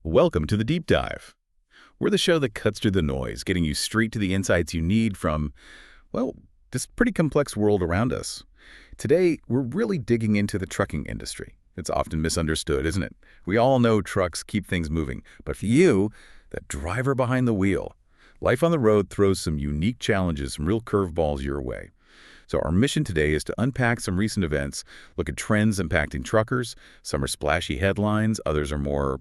Welcome to the Deep Dive. We're the show that cuts through the noise, getting you straight to the insights you need from, well, this pretty complex world around us. Today, we're really digging into the trucking industry. It's often misunderstood, isn't it? We all know trucks keep things moving, but for you, that driver behind the wheel, life on the road throws some unique challenges, some real curveballs your way. So our mission today is to unpack some recent events, look at trends impacting truckers. Some are splashy headlines, others are more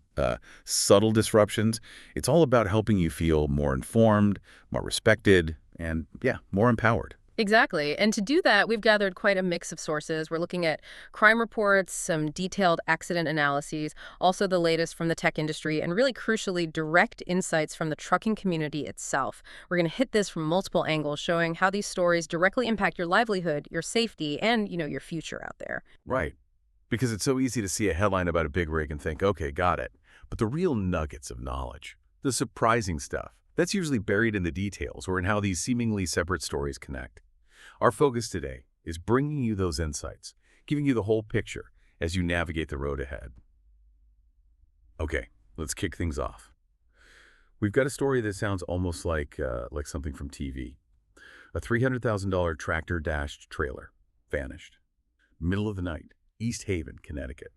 subtle disruptions. It's all about helping you feel more informed, more respected, and more empowered. Exactly. And to do that, we've gathered quite a mix of sources. We're looking at crime reports, some detailed accident analyses, also the latest from the tech industry, and really crucially, direct insights from the trucking community itself. We're going to hit this from multiple angles, showing how these stories directly impact your livelihood, your safety, and, your future out there. Right. Because it's so easy to see a headline about a big rig and think, okay, got it. But the real nuggets of knowledge, the surprising stuff, that's usually buried in the details or in how these seemingly separate stories connect. Our focus today is bringing you those insights, giving you the whole picture as you navigate the road ahead. Okay, let's kick things off. We've got a story that sounds almost like something from TV. A $300,000 tractor-dashed trailer vanished. Middle of the night, East Haven, Connecticut.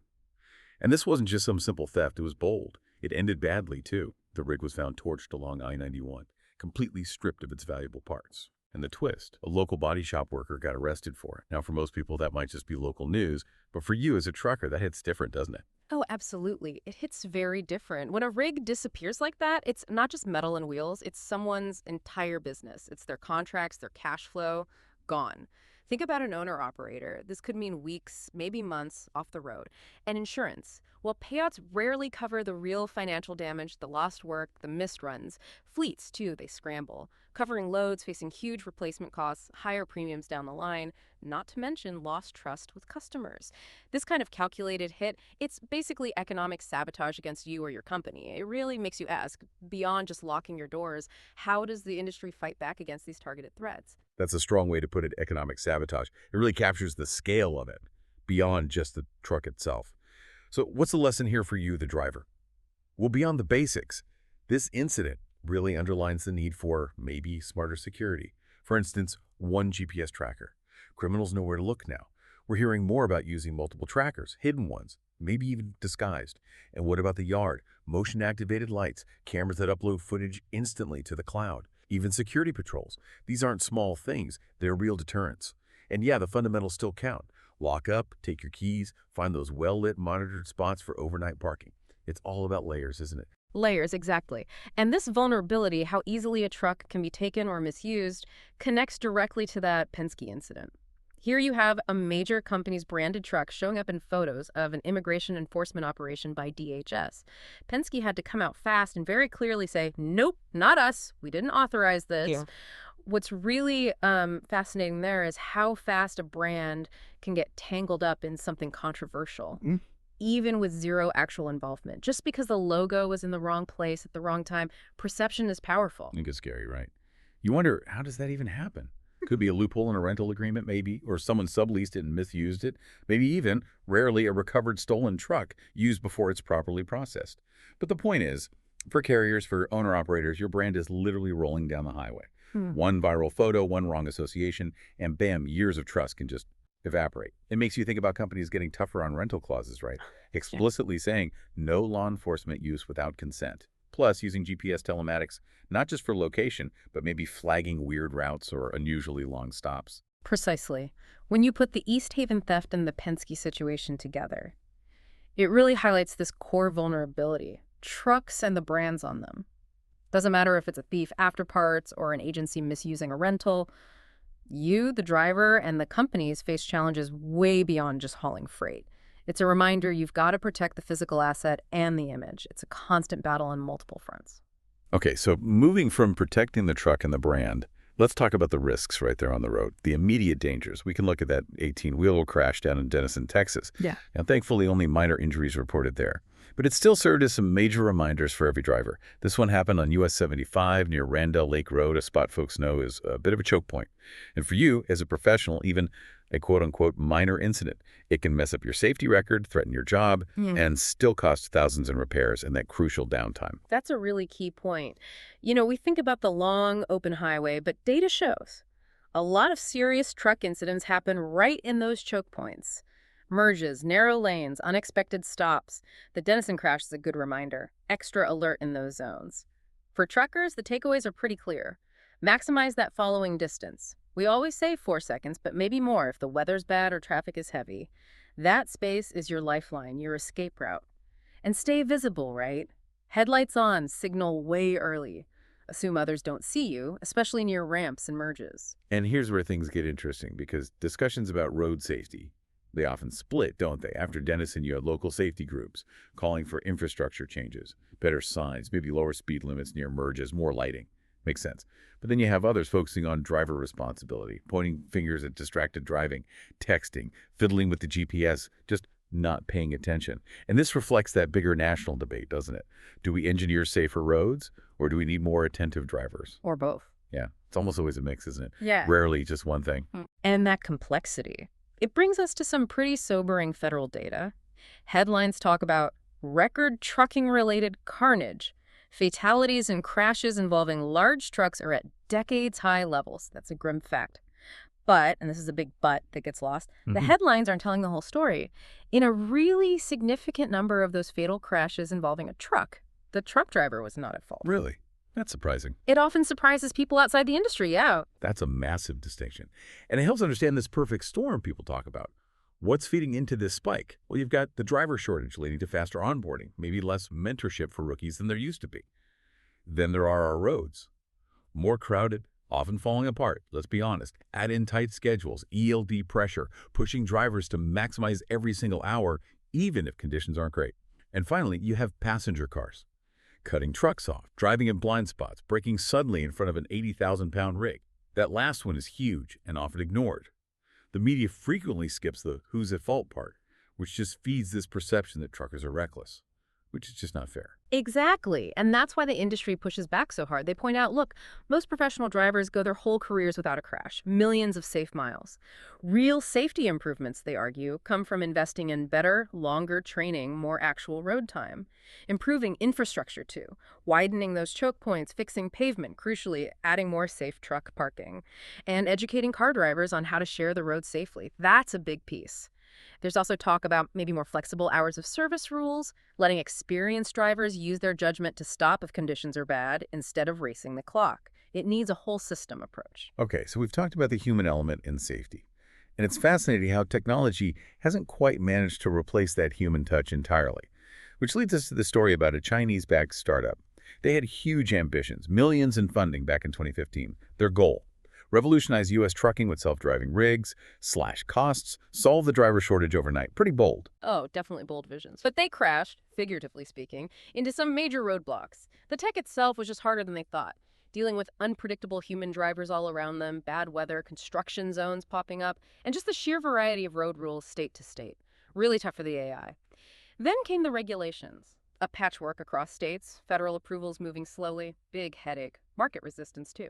And this wasn't just some simple theft, it was bold. It ended badly, too. The rig was found torched along I-91, completely stripped of its valuable parts. And the twist, a local body shop worker got arrested for it. Now, for most people, that might just be local news, but for you as a trucker, that hits different, doesn't it? Oh, absolutely. It hits very different. When a rig disappears like that, it's not just metal and wheels, it's someone's entire business. It's their contracts, their cash flow, gone. Think about an owner-operator. This could mean weeks, maybe months off the road. And insurance. Well, payouts rarely cover the real financial damage, the lost work, the missed runs. Fleets, too, they scramble, covering loads, facing huge replacement costs, higher premiums down the line, not to mention lost trust with customers. This kind of calculated hit, it's basically economic sabotage against you or your company. It really makes you ask, beyond just locking your doors, how does the industry fight back against these targeted threats? That's a strong way to put it, economic sabotage. It really captures the scale of it, beyond just the truck itself. So what's the lesson here for you, the driver? Well, beyond the basics, this incident really underlines the need for maybe smarter security. For instance, one GPS tracker. Criminals know where to look now. We're hearing more about using multiple trackers, hidden ones, maybe even disguised. And what about the yard? Motion-activated lights, cameras that upload footage instantly to the cloud. Even security patrols. These aren't small things. They're real deterrents. And yeah, the fundamentals still count. Lock up, take your keys, find those well-lit, monitored spots for overnight parking. It's all about layers, isn't it? Layers, exactly. And this vulnerability, how easily a truck can be taken or misused, connects directly to that Penske incident. Here you have a major company's branded truck showing up in photos of an immigration enforcement operation by DHS. Penske had to come out fast and very clearly say, nope, not us. We didn't authorize this. Yeah. What's really fascinating there is how fast a brand can get tangled up in something controversial, even with zero actual involvement. Just because the logo was in the wrong place at the wrong time, perception is powerful. It gets scary, right? You wonder, how does that even happen? Could be a loophole in a rental agreement, maybe, or someone subleased it and misused it. Maybe even, rarely, a recovered stolen truck used before it's properly processed. But the point is, for carriers, for owner-operators, your brand is literally rolling down the highway. One viral photo, one wrong association, and bam, years of trust can just evaporate. It makes you think about companies getting tougher on rental clauses, right? Explicitly saying no law enforcement use without consent. Plus, using GPS telematics, not just for location, but maybe flagging weird routes or unusually long stops. Precisely. When you put the East Haven theft and the Penske situation together, it really highlights this core vulnerability, trucks and the brands on them. Doesn't matter if it's a thief after parts or an agency misusing a rental. You, the driver, and the companies face challenges way beyond just hauling freight. It's a reminder you've got to protect the physical asset and the image. It's a constant battle on multiple fronts. Okay, so moving from protecting the truck and the brand, let's talk about the risks right there on the road, the immediate dangers. We can look at that 18-wheeler crash down in Denison, Texas. Yeah. And thankfully, only minor injuries reported there. But it still served as some major reminders for every driver. This one happened on US 75 near Randell Lake Road, a spot folks know is a bit of a choke point. And for you, as a professional, even a quote-unquote minor incident. It can mess up your safety record, threaten your job, and still cost thousands in repairs and that crucial downtime. That's a really key point. We think about the long, open highway, but data shows a lot of serious truck incidents happen right in those choke points. Merges, narrow lanes, unexpected stops. The Denison crash is a good reminder. Extra alert in those zones. For truckers, the takeaways are pretty clear. Maximize that following distance. We always say 4 seconds, but maybe more if the weather's bad or traffic is heavy. That space is your lifeline, your escape route. And stay visible, right? Headlights on, signal way early. Assume others don't see you, especially near ramps and merges. And here's where things get interesting, because discussions about road safety, they often split, don't they? After Denison, you had local safety groups calling for infrastructure changes, better signs, maybe lower speed limits near merges, more lighting. Makes sense. But then you have others focusing on driver responsibility, pointing fingers at distracted driving, texting, fiddling with the GPS, just not paying attention. And this reflects that bigger national debate, doesn't it? Do we engineer safer roads, or do we need more attentive drivers? Or both. Yeah, it's almost always a mix, isn't it? Yeah. Rarely just one thing. And that complexity. It brings us to some pretty sobering federal data. Headlines talk about record trucking-related carnage. Fatalities and crashes involving large trucks are at decades-high levels. That's a grim fact. But, and this is a big but that gets lost, the headlines aren't telling the whole story. In a really significant number of those fatal crashes involving a truck, the truck driver was not at fault. Really? That's surprising. It often surprises people outside the industry, yeah. That's a massive distinction. And it helps understand this perfect storm people talk about. What's feeding into this spike? Well, you've got the driver shortage leading to faster onboarding, maybe less mentorship for rookies than there used to be. Then there are our roads. More crowded, often falling apart, let's be honest. Add in tight schedules, ELD pressure, pushing drivers to maximize every single hour, even if conditions aren't great. And finally, you have passenger cars. Cutting trucks off, driving in blind spots, braking suddenly in front of an 80,000-pound rig. That last one is huge and often ignored. The media frequently skips the who's at fault part, which just feeds this perception that truckers are reckless, which is just not fair. Exactly. And that's why the industry pushes back so hard. They point out, look, most professional drivers go their whole careers without a crash, millions of safe miles. Real safety improvements, they argue, come from investing in better, longer training, more actual road time. Improving infrastructure, too. Widening those choke points, fixing pavement, crucially, adding more safe truck parking. And educating car drivers on how to share the road safely. That's a big piece. There's also talk about maybe more flexible hours of service rules, letting experienced drivers use their judgment to stop if conditions are bad instead of racing the clock. It needs a whole system approach. Okay, so we've talked about the human element in safety. And it's fascinating how technology hasn't quite managed to replace that human touch entirely. Which leads us to the story about a Chinese-backed startup. They had huge ambitions, millions in funding back in 2015. Their goal: revolutionize U.S. trucking with self-driving rigs, slash costs, solve the driver shortage overnight. Pretty bold. Oh, definitely bold visions. But they crashed, figuratively speaking, into some major roadblocks. The tech itself was just harder than they thought, dealing with unpredictable human drivers all around them, bad weather, construction zones popping up, and just the sheer variety of road rules state to state. Really tough for the AI. Then came the regulations. A patchwork across states, federal approvals moving slowly, big headache, market resistance too.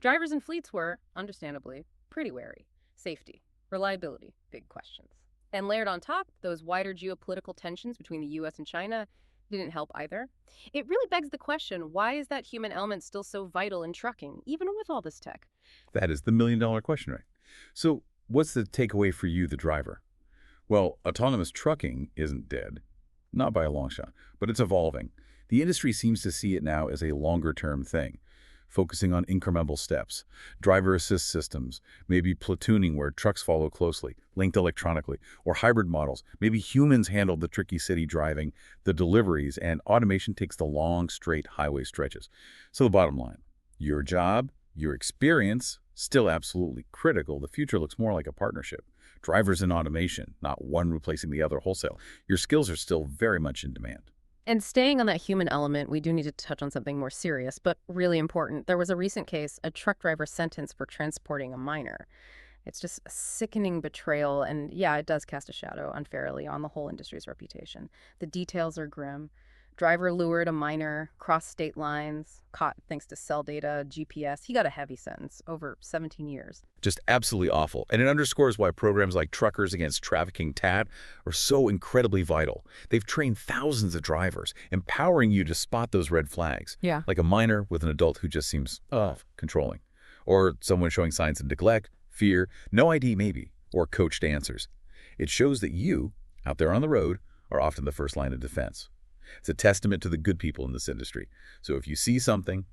Drivers and fleets were, understandably, pretty wary. Safety, reliability, big questions. And layered on top, those wider geopolitical tensions between the U.S. and China didn't help either. It really begs the question, why is that human element still so vital in trucking, even with all this tech? That is the million-dollar question, right? So what's the takeaway for you, the driver? Well, autonomous trucking isn't dead. Not by a long shot, but it's evolving. The industry seems to see it now as a longer-term thing, focusing on incremental steps, driver assist systems, maybe platooning where trucks follow closely, linked electronically, or hybrid models. Maybe humans handle the tricky city driving, the deliveries, and automation takes the long, straight highway stretches. So the bottom line, your job, your experience, still absolutely critical. The future looks more like a partnership. Drivers and automation, not one replacing the other wholesale. Your skills are still very much in demand. And staying on that human element, we do need to touch on something more serious, but really important. There was a recent case, a truck driver sentenced for transporting a minor. It's just a sickening betrayal, and yeah, it does cast a shadow unfairly on the whole industry's reputation. The details are grim. Driver lured a minor, crossed state lines, caught thanks to cell data, GPS. He got a heavy sentence, over 17 years. Just absolutely awful. And it underscores why programs like Truckers Against Trafficking TAT are so incredibly vital. They've trained thousands of drivers, empowering you to spot those red flags. Yeah. Like a minor with an adult who just seems, controlling. Or someone showing signs of neglect, fear, no ID maybe, or coached answers. It shows that you, out there on the road, are often the first line of defense. It's a testament to the good people in this industry. So if you see something,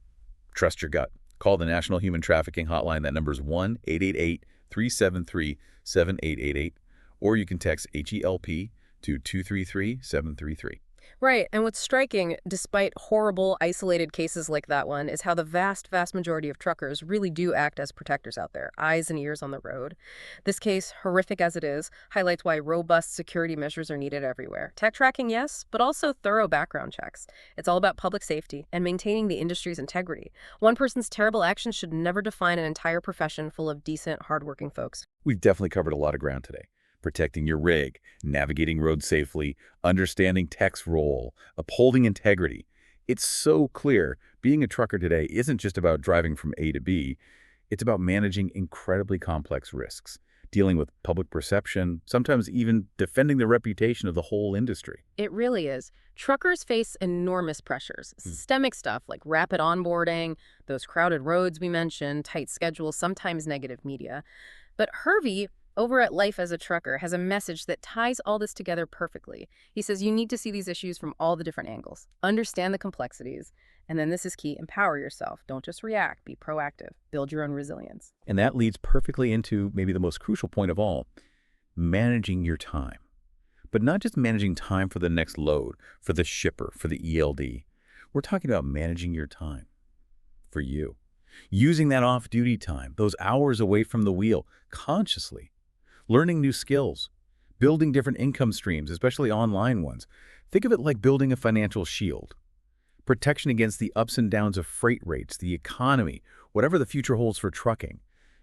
trust your gut. Call the National Human Trafficking Hotline. That number is 1-888-373-7888. Or you can text HELP to 233-733. Right, and what's striking, despite horrible, isolated cases like that one, is how the vast majority of truckers really do act as protectors out there, eyes and ears on the road. This case, horrific as it is, highlights why robust security measures are needed everywhere. Tech tracking, yes, but also thorough background checks. It's all about public safety and maintaining the industry's integrity. One person's terrible actions should never define an entire profession full of decent, hardworking folks. We've definitely covered a lot of ground today. Protecting your rig, navigating roads safely, understanding tech's role, upholding integrity. It's so clear being a trucker today isn't just about driving from A to B. It's about managing incredibly complex risks, dealing with public perception, sometimes even defending the reputation of the whole industry. It really is. Truckers face enormous pressures. Systemic stuff like rapid onboarding, those crowded roads we mentioned, tight schedules, sometimes negative media. But Hervey, over at LifeAsATrucker, has a message that ties all this together perfectly. He says you need to see these issues from all the different angles, understand the complexities, and then this is key, empower yourself. Don't just react, be proactive, build your own resilience. And that leads perfectly into maybe the most crucial point of all, managing your time. But not just managing time for the next load, for the shipper, for the ELD. We're talking about managing your time for you. Using that off-duty time, those hours away from the wheel, consciously. Learning new skills, building different income streams, especially online ones. Think of it like building a financial shield. Protection against the ups and downs of freight rates, the economy, whatever the future holds for trucking.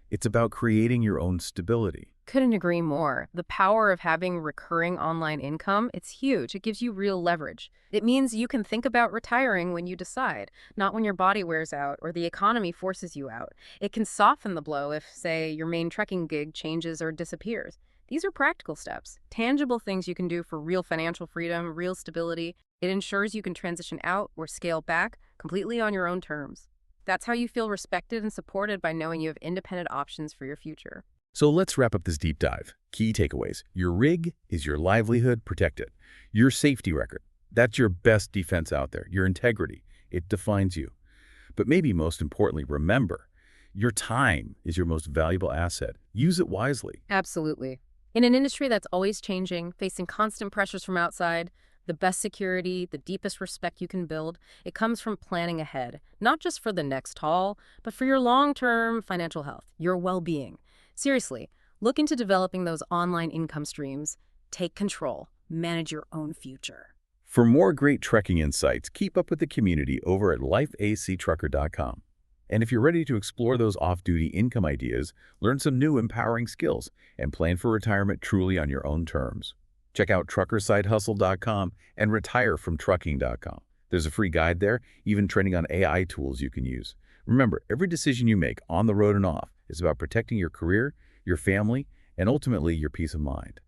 It's about creating your own stability. Couldn't agree more. The power of having recurring online income, it's huge. It gives you real leverage. It means you can think about retiring when you decide, not when your body wears out or the economy forces you out. It can soften the blow if, say, your main trucking gig changes or disappears. These are practical steps, tangible things you can do for real financial freedom, real stability. It ensures you can transition out or scale back completely on your own terms. That's how you feel respected and supported, by knowing you have independent options for your future. So let's wrap up this deep dive. Key takeaways. Your rig is your livelihood, protect it. Your safety record, that's your best defense out there. Your integrity, it defines you. But maybe most importantly, remember, your time is your most valuable asset. Use it wisely. Absolutely. In an industry that's always changing, facing constant pressures from outside, the best security, the deepest respect you can build, it comes from planning ahead, not just for the next haul, but for your long-term financial health, your well-being. Seriously, look into developing those online income streams. Take control. Manage your own future. For more great trekking insights, keep up with the community over at LifeASATrucker.com. And if you're ready to explore those off-duty income ideas, learn some new empowering skills, and plan for retirement truly on your own terms, check out truckersidehustle.com and retirefromtrucking.com. There's a free guide there, even training on AI tools you can use. Remember, every decision you make on the road and off is about protecting your career, your family, and ultimately your peace of mind.